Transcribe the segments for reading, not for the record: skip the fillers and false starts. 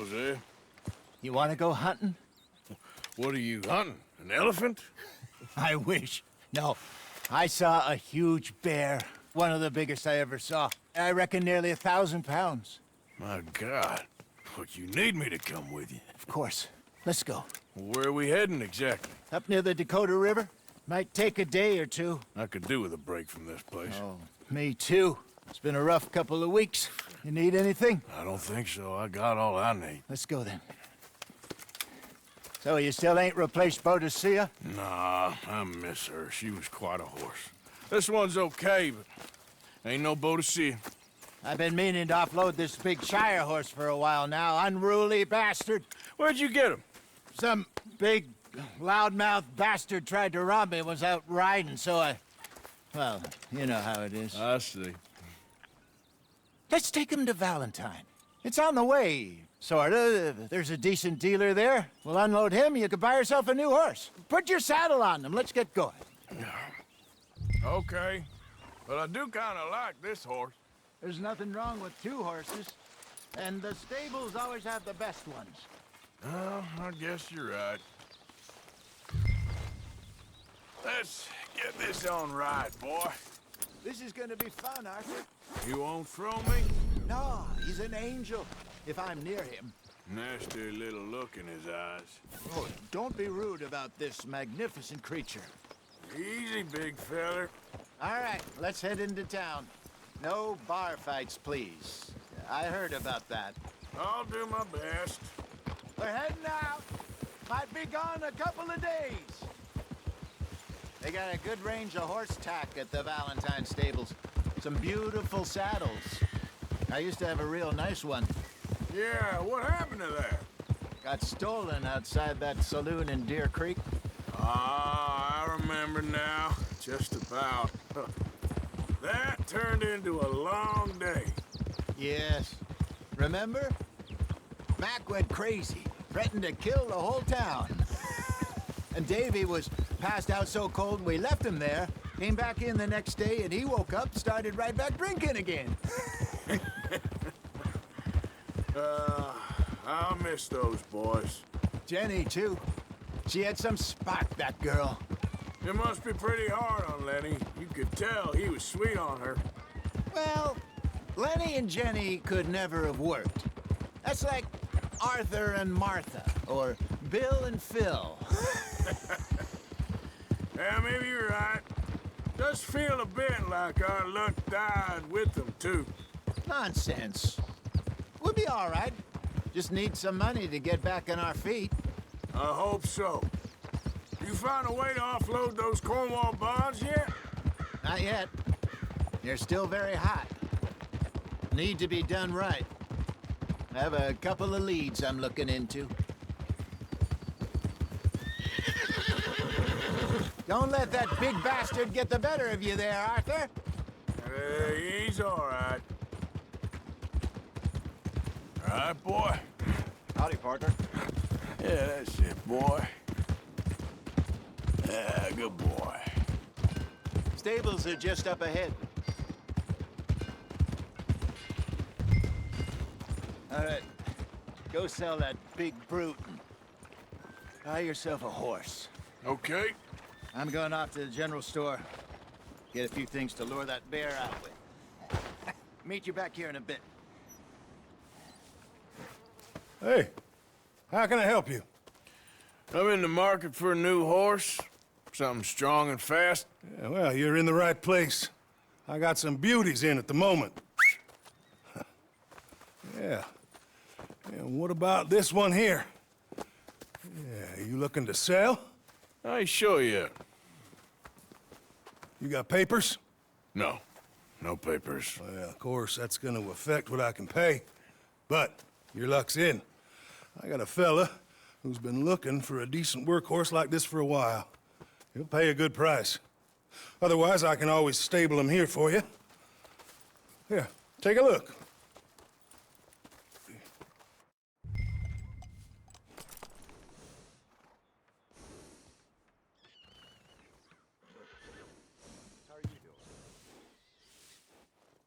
Jose, You want to go hunting? what are you hunting? An elephant? I wish. No, I saw a huge bear. One of the biggest I ever saw. I reckon nearly 1,000 pounds. My God. But you need me to come with you. Of course. Let's go. Where are we heading exactly? Up near the Dakota River. Might take a day or two. I could do with a break from this place. Oh, me too. It's been a rough couple of weeks. You need anything? I don't think so. I got all I need. Let's go then. So you still ain't replaced Boadicea? Nah, I miss her. She was quite a horse. This one's okay, but ain't no Boadicea. I've been meaning to offload this big Shire horse for a while now. Unruly bastard. Where'd you get him? Some big, loudmouth bastard tried to rob me, was out riding, so I... Well, you know how it is. I see. Let's take him to Valentine. It's on the way, sorta. There's a decent dealer there. We'll unload him, you can buy yourself a new horse. Put your saddle on him, let's get going. Okay. But I do kind of like this horse. There's nothing wrong with two horses. And the stables always have the best ones. Oh, I guess you're right. Let's get this on right, boy. This is gonna be fun, Arthur. You won't throw me? No, he's an angel, if I'm near him. Nasty little look in his eyes. Oh, don't be rude about this magnificent creature. Easy, big feller. All right, let's head into town. No bar fights, please. I heard about that. I'll do my best. We're heading out. Might be gone a couple of days. They got a good range of horse tack at the Valentine stables. Some beautiful saddles. I used to have a real nice one. Yeah, what happened to that? Got stolen outside that saloon in Deer Creek. Ah, I remember now. Just about. That turned into a long day. Yes. Remember? Mac went crazy, threatened to kill the whole town. And Davy was passed out so cold we left him there, came back in the next day, and he woke up, started right back drinking again. I'll miss those boys. Jenny, too. She had some spark, that girl. It must be pretty hard on Lenny. You could tell he was sweet on her. Well, Lenny and Jenny could never have worked. That's like Arthur and Martha, or Bill and Phil. Yeah, maybe you're right. Does feel a bit like our luck died with them, too. Nonsense. We'll be all right. Just need some money to get back on our feet. I hope so. You found a way to offload those Cornwall bonds yet? Not yet. They're still very hot. Need to be done right. I have a couple of leads I'm looking into. Don't let that big bastard get the better of you there, Arthur. He's all right. All right, boy. Howdy, partner. Yeah, that's it, boy. Yeah, good boy. Stables are just up ahead. All right. Go sell that big brute. Buy yourself a horse. Okay. I'm going off to the general store. Get a few things to lure that bear out with. Meet you back here in a bit. Hey, how can I help you? I'm in the market for a new horse. Something strong and fast. Yeah, well, you're in the right place. I got some beauties in at the moment. Yeah. And what about this one here? Yeah, you looking to sell? I ain't sure yet. You got papers? No. No papers. Well, of course, that's gonna affect what I can pay. But your luck's in. I got a fella who's been looking for a decent workhorse like this for a while. He'll pay a good price. Otherwise, I can always stable him here for you. Here, take a look. How are you doing?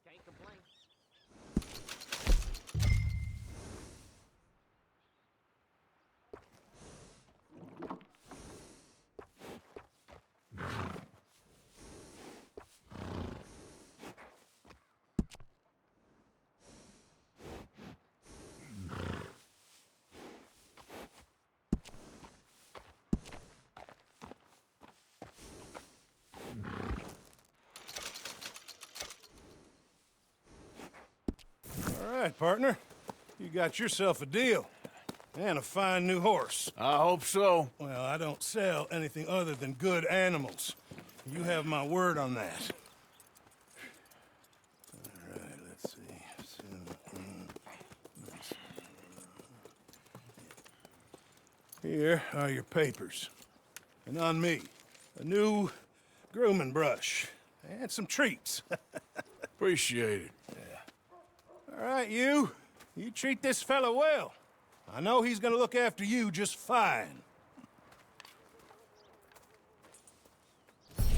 Can't complain. right, partner. You got yourself a deal. And a fine new horse. I hope so. Well, I don't sell anything other than good animals. You have my word on that. All right, let's see. Here are your papers. And on me, a new grooming brush. And some treats. Appreciate it. All right, you. You treat this fella well. I know he's gonna look after you just fine.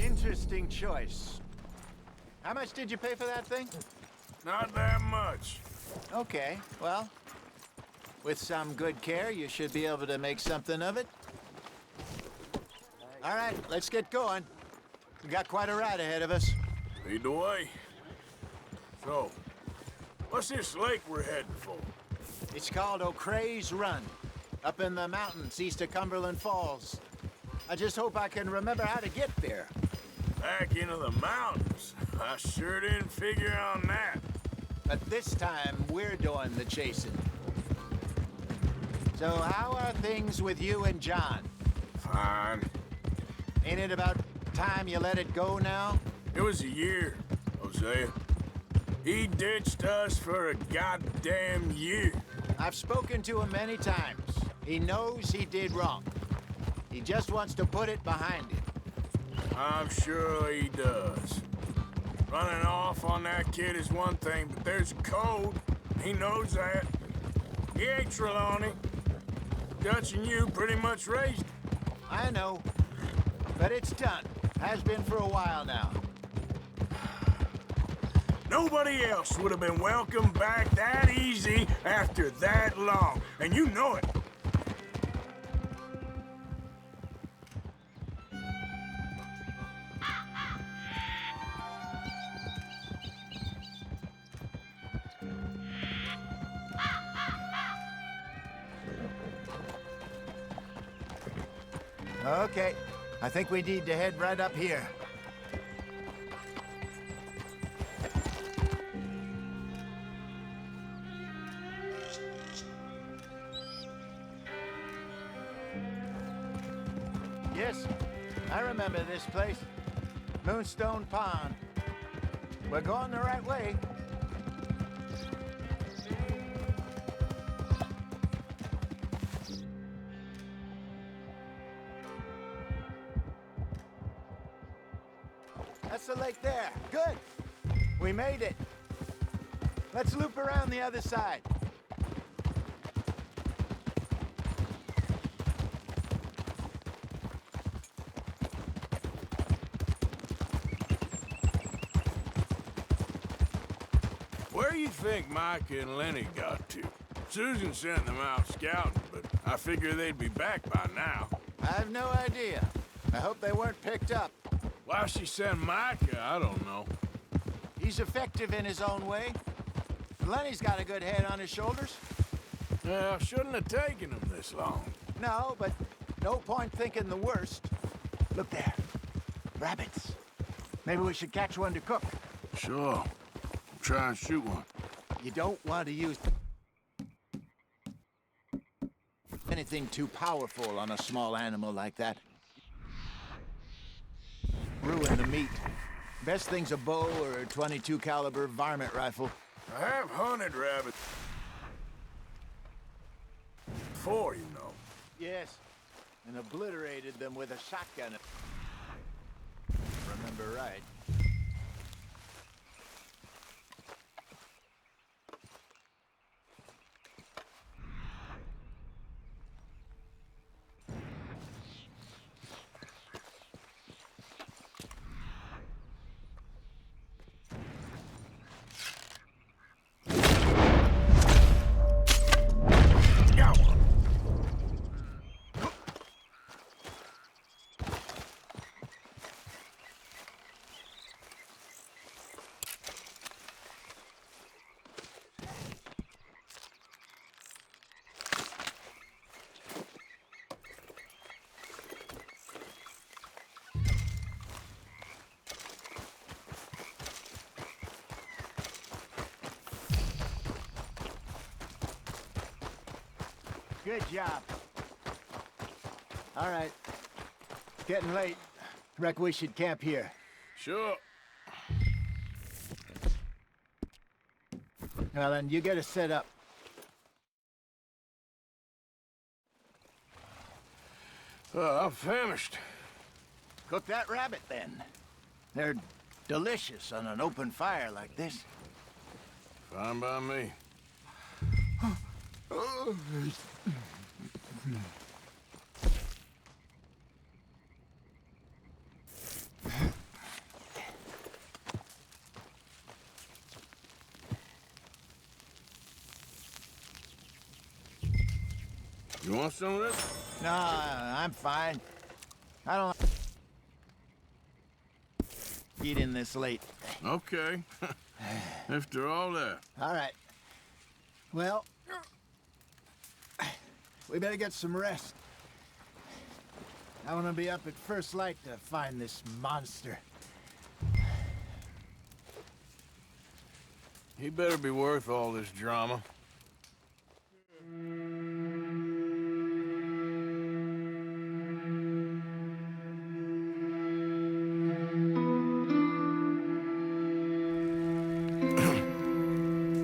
Interesting choice. How much did you pay for that thing? Not that much. Okay, well, with some good care, you should be able to make something of it. All right, let's get going. We got quite a ride ahead of us. Lead the way. So, what's this lake we're heading for? It's called O'Creagh's Run, up in the mountains east of Cumberland Falls. I just hope I can remember how to get there. Back into the mountains. I sure didn't figure on that. But this time, we're doing the chasing. So how are things with you and John? Fine. Ain't it about time you let it go now? It was a year, Hosea. He ditched us for a goddamn year. I've spoken to him many times. He knows he did wrong. He just wants to put it behind him. I'm sure he does. Running off on that kid is one thing, but there's a code. He knows that. He ain't Trelawney. Dutch and you pretty much raised him. I know. But it's done. Has been for a while now. Nobody else would have been welcomed back that easy after that long, and you know it. Okay. I think we need to head right up here. Yes, I remember this place. Moonstone Pond. We're going the right way. That's the lake there. Good. We made it. Let's loop around the other side. Where do you think Mike and Lenny got to? Susan sent them out scouting, but I figure they'd be back by now. I have no idea. I hope they weren't picked up. Why she sent Micah, I don't know. He's effective in his own way. Lenny's got a good head on his shoulders. Well, shouldn't have taken him this long. No, but no point thinking the worst. Look there. Rabbits. Maybe we should catch one to cook. Sure. Try and shoot one. You don't want to use anything too powerful on a small animal like that. Ruin the meat. Best thing's a bow or a .22 caliber varmint rifle. I have hunted rabbits before, you know. Yes, and obliterated them with a shotgun. Remember right. Got one. Good job. All right. Getting late. Reckon we should camp here. Sure. Well, then, you get us set up. I'm famished. Cook that rabbit, then. They're delicious on an open fire like this. Fine by me. You want some of this? No, I'm fine. I don't eat in this late. Okay. After all that. All right. Well, we better get some rest. I want to be up at first light to find this monster. He better be worth all this drama.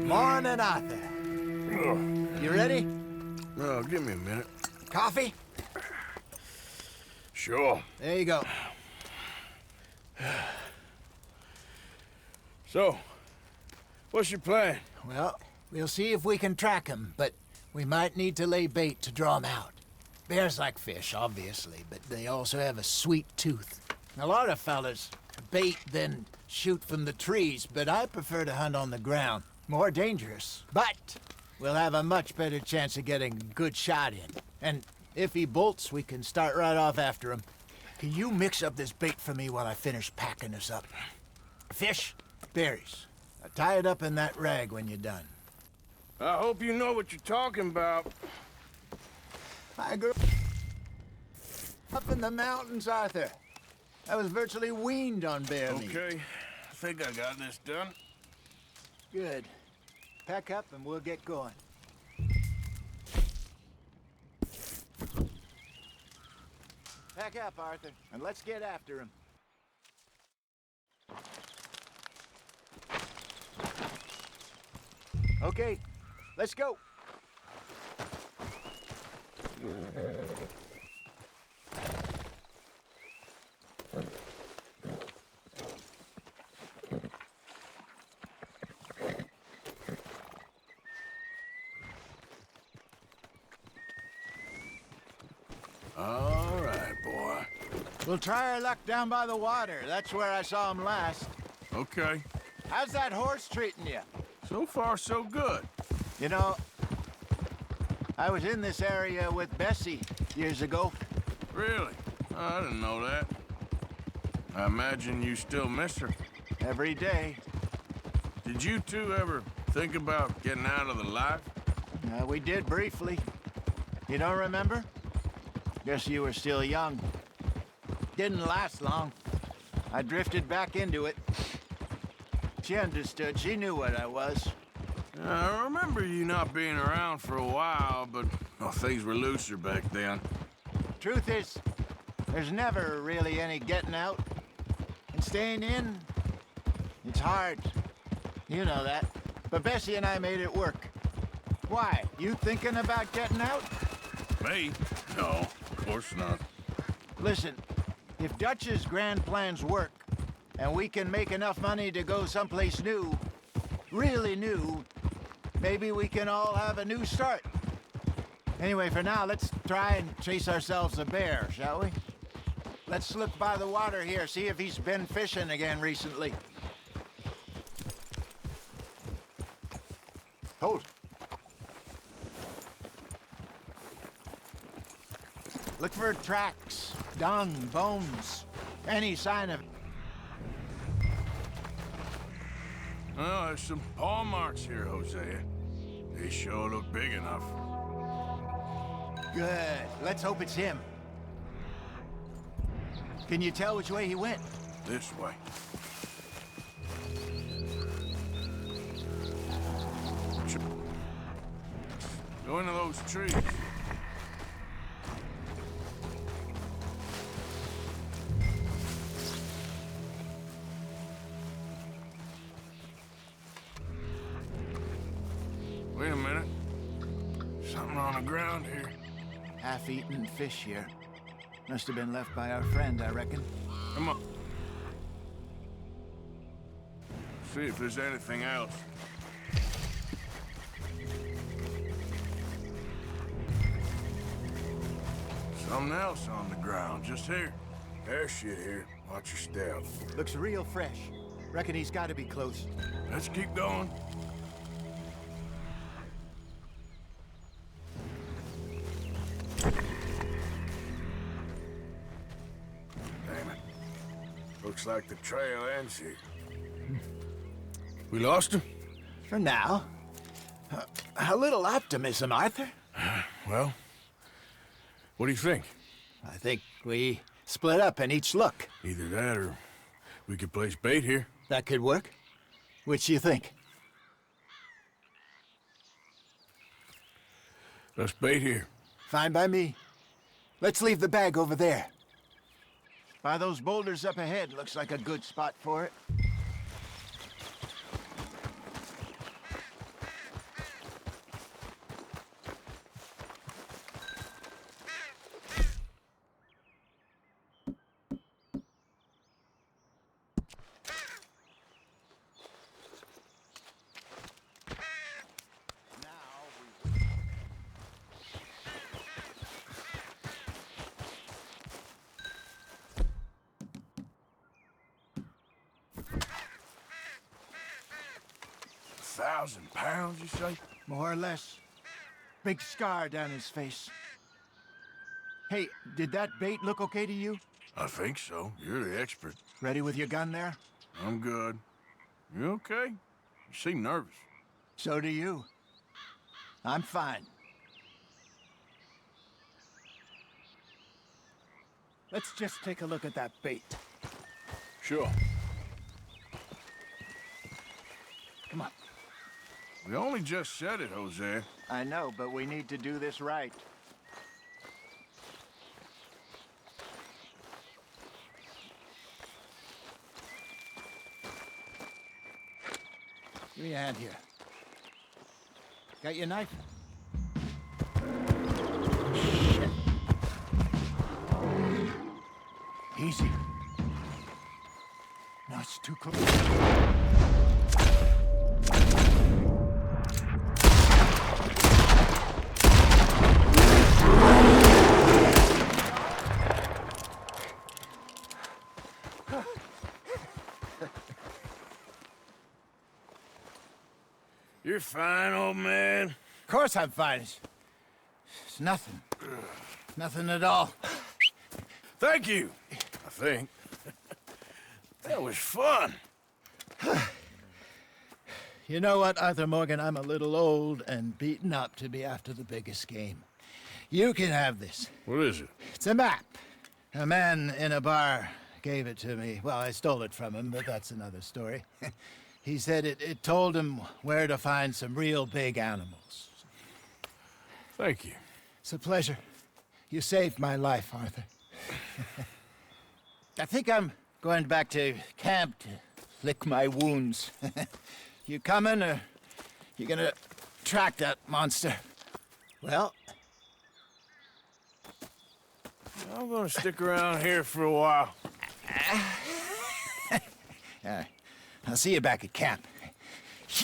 Morning, Arthur. You ready? Oh, give me a minute. Coffee? Sure. There you go. So, what's your plan? Well, we'll see if we can track him, but we might need to lay bait to draw him out. Bears like fish, obviously, but they also have a sweet tooth. A lot of fellas bait, then shoot from the trees, but I prefer to hunt on the ground. More dangerous. But we'll have a much better chance of getting a good shot in. And if he bolts, we can start right off after him. Can you mix up this bait for me while I finish packing this up? Fish, berries. Tie it up in that rag when you're done. I hope you know what you're talking about. I grew up in the mountains, Arthur. I was virtually weaned on bear meat. Okay, I think I got this done. Good. Pack up and we'll get going. Pack up, Arthur, and let's get after him. Okay, let's go. All right, boy. We'll try our luck down by the water. That's where I saw him last. Okay. How's that horse treating you? So far, so good. You know, I was in this area with Bessie years ago. Really? I didn't know that. I imagine you still miss her. Every day. Did you two ever think about getting out of the life? We did briefly. You don't remember? Guess you were still young. Didn't last long. I drifted back into it. She understood. She knew what I was. I remember you not being around for a while, but things were looser back then. Truth is, there's never really any getting out. And staying in, it's hard. You know that. But Bessie and I made it work. Why? You thinking about getting out? Me? No, of course not. Listen, if Dutch's grand plans work, and we can make enough money to go someplace new, really new, maybe we can all have a new start. Anyway, for now, let's try and chase ourselves a bear, shall we? Let's look by the water here, see if he's been fishing again recently. Hold. Look for tracks, dung, bones, any sign of... Oh, there's some paw marks here, Hosea. They sure look big enough. Good. Let's hope it's him. Can you tell which way he went? This way. Go into those trees. ground here. Half-eaten fish here. Must have been left by our friend, I reckon. Come on. See if there's anything else. Something else on the ground, just here. There's shit here. Watch your step. Looks real fresh. Reckon he's got to be close. Let's keep going. Damn it. Looks like the trail ends here. We lost him? For now. A little optimism, Arthur. Well, what do you think? I think we split up and each look. Either that or we could place bait here. That could work. Which you think? Let's bait here. Fine by me. Let's leave the bag over there. By those boulders up ahead, looks like a good spot for it. £1,000, you say? More or less. Big scar down his face. Hey, did that bait look okay to you? I think so. You're the expert. Ready with your gun there? I'm good. You okay? You seem nervous. So do you. I'm fine. Let's just take a look at that bait. Sure. Come on. We only just said it, Jose. I know, but we need to do this right. Give me a hand here. Got your knife? Shit. Easy. No, it's too close. You're fine, old man. Of course I'm fine. It's nothing. Nothing at all. Thank you, I think. That was fun. You know what, Arthur Morgan? I'm a little old and beaten up to be after the biggest game. You can have this. What is it? It's a map. A man in a bar gave it to me. Well, I stole it from him, but that's another story. He said it told him where to find some real big animals. Thank you. It's a pleasure. You saved my life, Arthur. I think I'm going back to camp to lick my wounds. You coming, or you gonna track that monster? Well, I'm gonna stick around here for a while. I'll see you back at camp.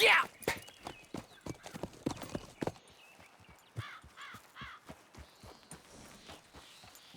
Yeah!